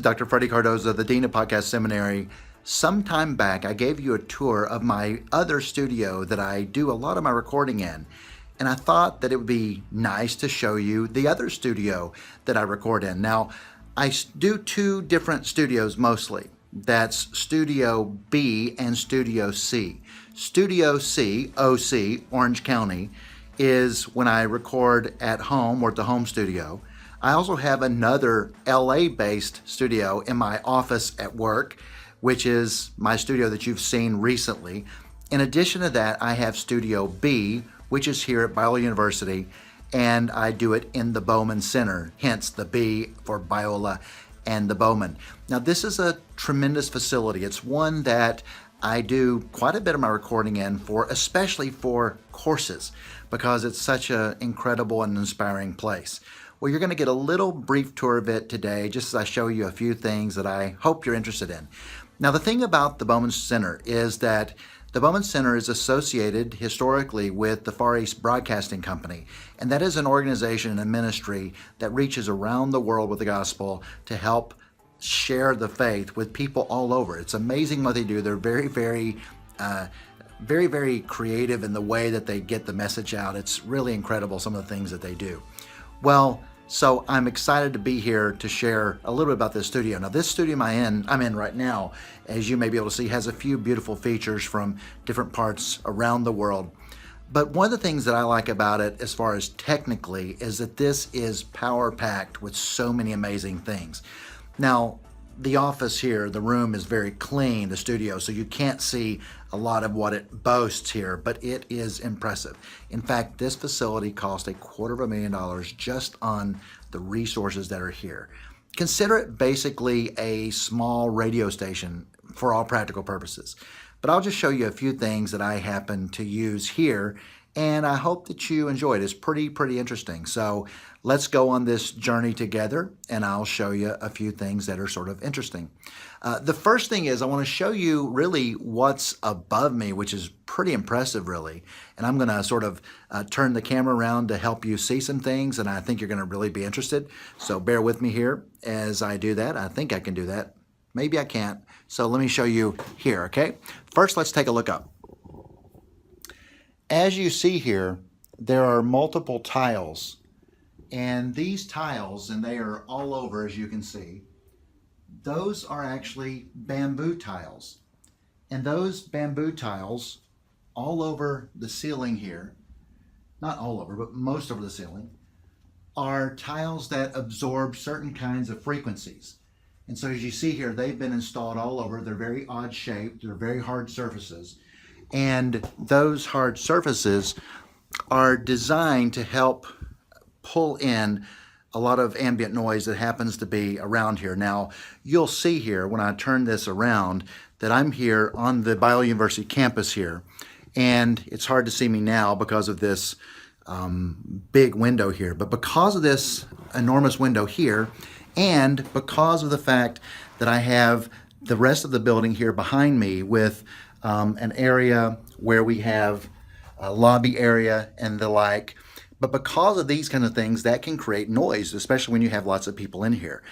Dr. Freddie Cardoza, the Dean of Podcast Seminary. Some time back, I gave you a tour of my other studio that I do a lot of my recording in. And I thought that it would be nice to show you the other studio that I record in. Now, I do two different studios mostly. That's Studio B and Studio C. Studio C, OC, Orange County, is when I record at home or at the home studio. I also have another LA-based studio in my office at work, which is my studio that you've seen recently. In addition to that, I have Studio B, which is here at Biola University, and I do it in the Bowman Center, hence the B for Biola and the Bowman. Now, this is a tremendous facility. It's one that I do quite a bit of my recording in for, especially for courses, because it's such an incredible and inspiring place. Well, you're going to get a little brief tour of it today, just as I show you a few things that I hope you're interested in. Now, the thing about the Bowman Center is that the Bowman Center is associated historically with the Far East Broadcasting Company, and that is an organization and a ministry that reaches around the world with the gospel to help share the faith with people all over. It's amazing what they do. They're very creative in the way that they get the message out. It's really incredible, some of the things that they do. Well, so I'm excited to be here to share a little bit about this studio. Now, this studio I'm in right now, as you may be able to see, has a few beautiful features from different parts around the world. But one of the things that I like about it, as far as technically, is that this is power-packed with so many amazing things. Now, the office here, the room is very clean, the studio, so you can't see a lot of what it boasts here, but it is impressive. In fact, this facility cost $250,000 just on the resources that are here. Consider it basically a small radio station for all practical purposes. But I'll just show you a few things that I happen to use here, and I hope that you enjoy it. It's pretty interesting. So let's go on this journey together, and I'll show you a few things that are sort of interesting. The first thing is I want to show you really what's above me, which is pretty impressive, really. And I'm going to sort of turn the camera around to help you see some things, and I think you're going to really be interested. So bear with me here as I do that. I think I can do that. Maybe I can't. So let me show you here, okay? First, let's take a look up. As you see here, there are multiple tiles. And these tiles, and they are all over, as you can see, those are actually bamboo tiles. And those bamboo tiles all over the ceiling here, not all over, but most over the ceiling, are tiles that absorb certain kinds of frequencies. And so as you see here, they've been installed all over. They're very odd shaped. They're very hard surfaces. And those hard surfaces are designed to help pull in a lot of ambient noise that happens to be around here. Now, you'll see here when I turn this around that I'm here on the Biola University campus here. And it's hard to see me now because of this big window here. But because of this enormous window here, and because of the fact that I have the rest of the building here behind me with an area where we have a lobby area and the like. But because of these kind of things, that can create noise, especially when you have lots of people in here.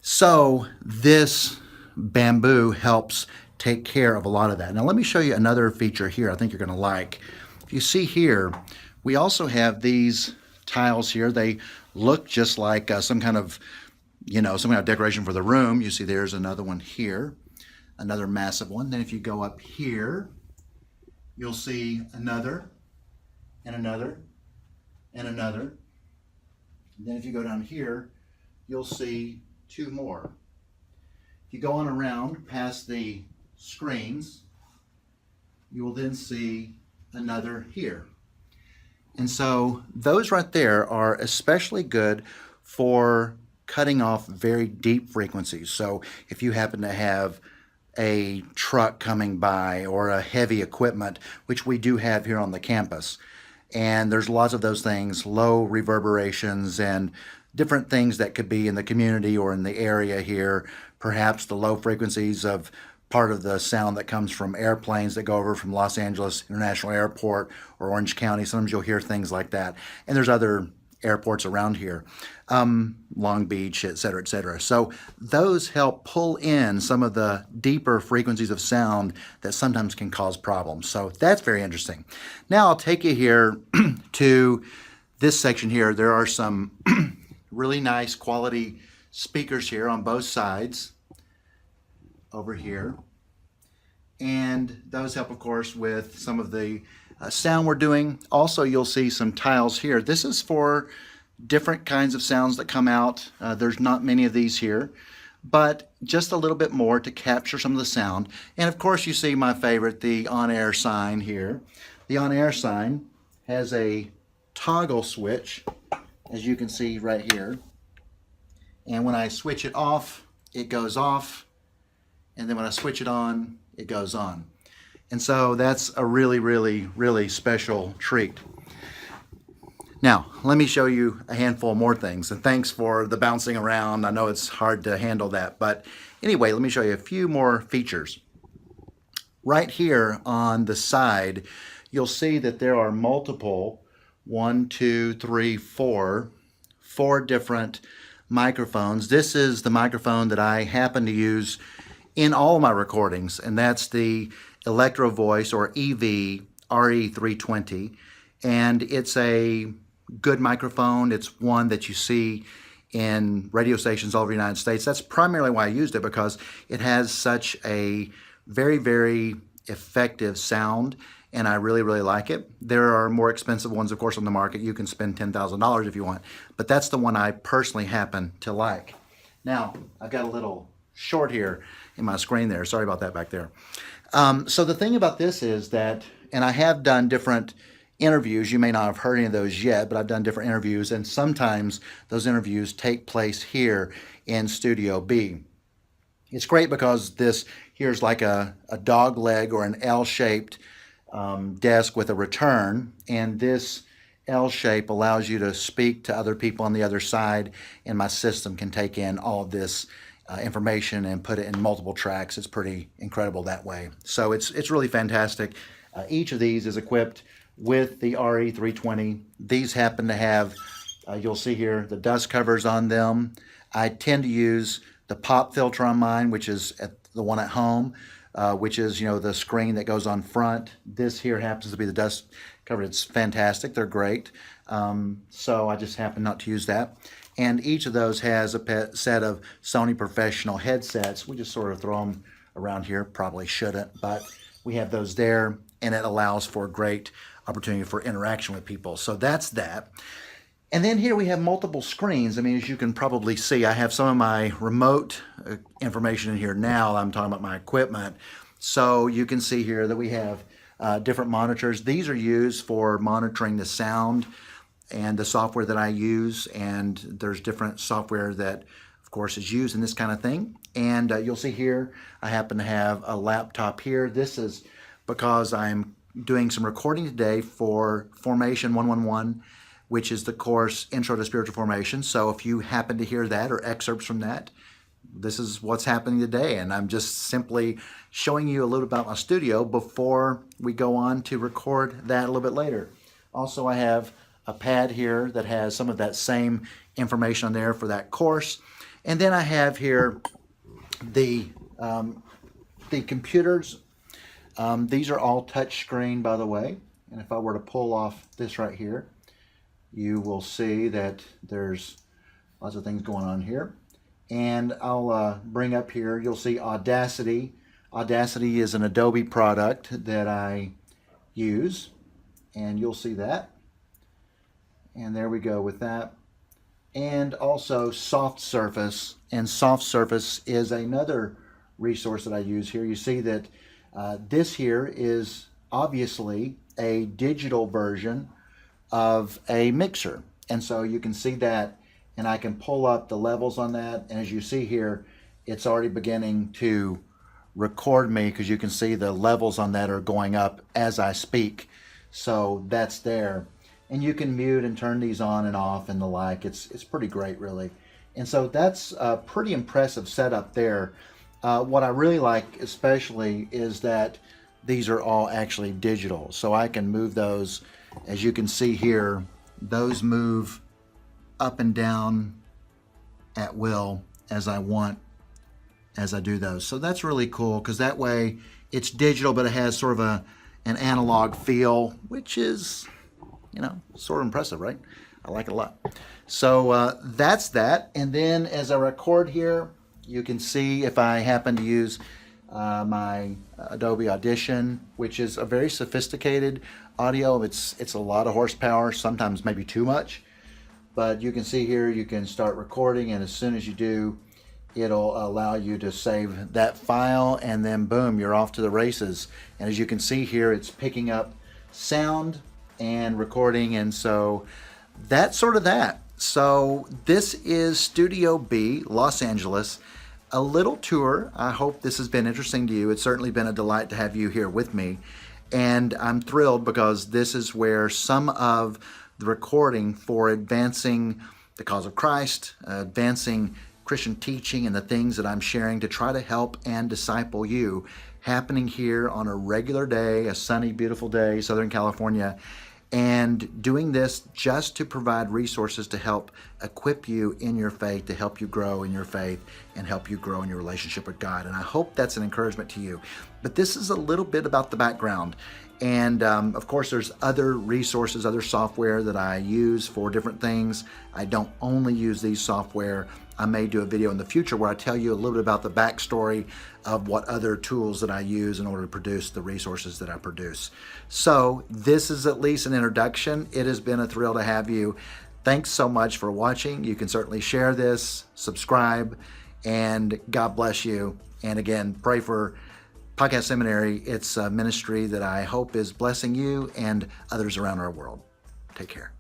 So this bamboo helps take care of a lot of that. Now let me show you another feature here I think you're going to like. If you see here, we also have these tiles here. They look just like some kind of decoration for the room. You see there's another one here. Another massive one. Then if you go up here, you'll see another, and another, and another. And then if you go down here, you'll see two more. If you go on around past the screens, you will then see another here. And so those right there are especially good for cutting off very deep frequencies. So if you happen to have a truck coming by or a heavy equipment, which we do have here on the campus, and there's lots of those things, low reverberations and different things that could be in the community or in the area here, perhaps the low frequencies of part of the sound that comes from airplanes that go over from Los Angeles International Airport or Orange County. Sometimes you'll hear things like that. And there's other airports around here, Long Beach, et cetera, et cetera. So those help pull in some of the deeper frequencies of sound that sometimes can cause problems. So that's very interesting. Now I'll take you here to this section here. There are some really nice quality speakers here on both sides over here. And those help, of course, with some of the sound we're doing. Also, you'll see some tiles here. This is for different kinds of sounds that come out. There's not many of these here, but just a little bit more to capture some of the sound. And of course, you see my favorite, the on-air sign here. The on-air sign has a toggle switch, as you can see right here. And when I switch it off, it goes off. And then when I switch it on, it goes on. And so that's a really, really, really special treat. Now, let me show you a handful more things. And thanks for the bouncing around. I know it's hard to handle that. But anyway, let me show you a few more features. Right here on the side, you'll see that there are multiple, 1, 2, 3, 4 different microphones. This is the microphone that I happen to use in all my recordings, and that's the Electro Voice, or EV RE320. And it's a good microphone. It's one that you see in radio stations all over the United States. That's primarily why I used it, because it has such a very, very effective sound, and I really, really like it. There are more expensive ones, of course, on the market. You can spend $10,000 if you want, but that's the one I personally happen to like. Now, I've got a little short here in my screen there. Sorry about that back there. So the thing about this is that, and I have done different interviews. You may not have heard any of those yet, but I've done different interviews, and sometimes those interviews take place here in Studio B. It's great because this here's like a dog leg or an L-shaped desk with a return, and this L shape allows you to speak to other people on the other side, and my system can take in all of this information and put it in multiple tracks. It's pretty incredible that way. So it's really fantastic. Each of these is equipped with the RE320. These happen to have, you'll see here, the dust covers on them. I tend to use the pop filter on mine, which is the one at home, which is, the screen that goes on front. This here happens to be the dust cover. It's fantastic. They're great. So I just happen not to use that. And each of those has a set of Sony Professional headsets. We just sort of throw them around here. Probably shouldn't, but we have those there, and it allows for great opportunity for interaction with people. So that's that. And then here we have multiple screens. I mean, as you can probably see, I have some of my remote information in here now. I'm talking about my equipment. So you can see here that we have different monitors. These are used for monitoring the sound and the software that I use. And there's different software that, of course, is used in this kind of thing. And you'll see here, I happen to have a laptop here. This is because I'm doing some recording today for Formation 111, which is the course Intro to Spiritual Formation. So if you happen to hear that or excerpts from that, this is what's happening today. And I'm just simply showing you a little about my studio before we go on to record that a little bit later. Also, I have a pad here that has some of that same information on there for that course. And then I have here the computers. These are all touch screen, by the way. And if I were to pull off this right here, you will see that there's lots of things going on here. And I'll bring up here, you'll see Audacity. Audacity is an Adobe product that I use, and you'll see that. And there we go with that. And also Soft Surface. And Soft Surface is another resource that I use here. You see that this here is obviously a digital version of a mixer. And so you can see that, and I can pull up the levels on that. And as you see here, it's already beginning to record me, because you can see the levels on that are going up as I speak. So that's there. And you can mute and turn these on and off and the like. It's pretty great, really. And so that's a pretty impressive setup there. What I really like especially is that these are all actually digital. So I can move those. As you can see here, those move up and down at will as I want as I do those. So that's really cool because that way it's digital, but it has sort of an analog feel, which is, sort of impressive, right? I like it a lot. So that's that. And then as I record here, you can see if I happen to use my Adobe Audition, which is a very sophisticated audio. It's a lot of horsepower, sometimes maybe too much. But you can see here, you can start recording, and as soon as you do, it'll allow you to save that file, and then boom, you're off to the races. And as you can see here, it's picking up sound and recording, and so that's sort of that. So this is Studio B, Los Angeles. A little tour. I hope this has been interesting to you. It's certainly been a delight to have you here with me. And I'm thrilled because this is where some of the recording for advancing the cause of Christ, advancing Christian teaching and the things that I'm sharing to try to help and disciple you, happening here on a regular day, a sunny, beautiful day, Southern California, and doing this just to provide resources to help equip you in your faith, to help you grow in your faith and help you grow in your relationship with God. And I hope that's an encouragement to you. But this is a little bit about the background. And of course, there's other resources, other software that I use for different things. I don't only use these software. I may do a video in the future where I tell you a little bit about the backstory of what other tools that I use in order to produce the resources that I produce. So this is at least an introduction. It has been a thrill to have you. Thanks so much for watching. You can certainly share this, subscribe, and God bless you. And again, pray for Podcast Seminary. It's a ministry that I hope is blessing you and others around our world. Take care.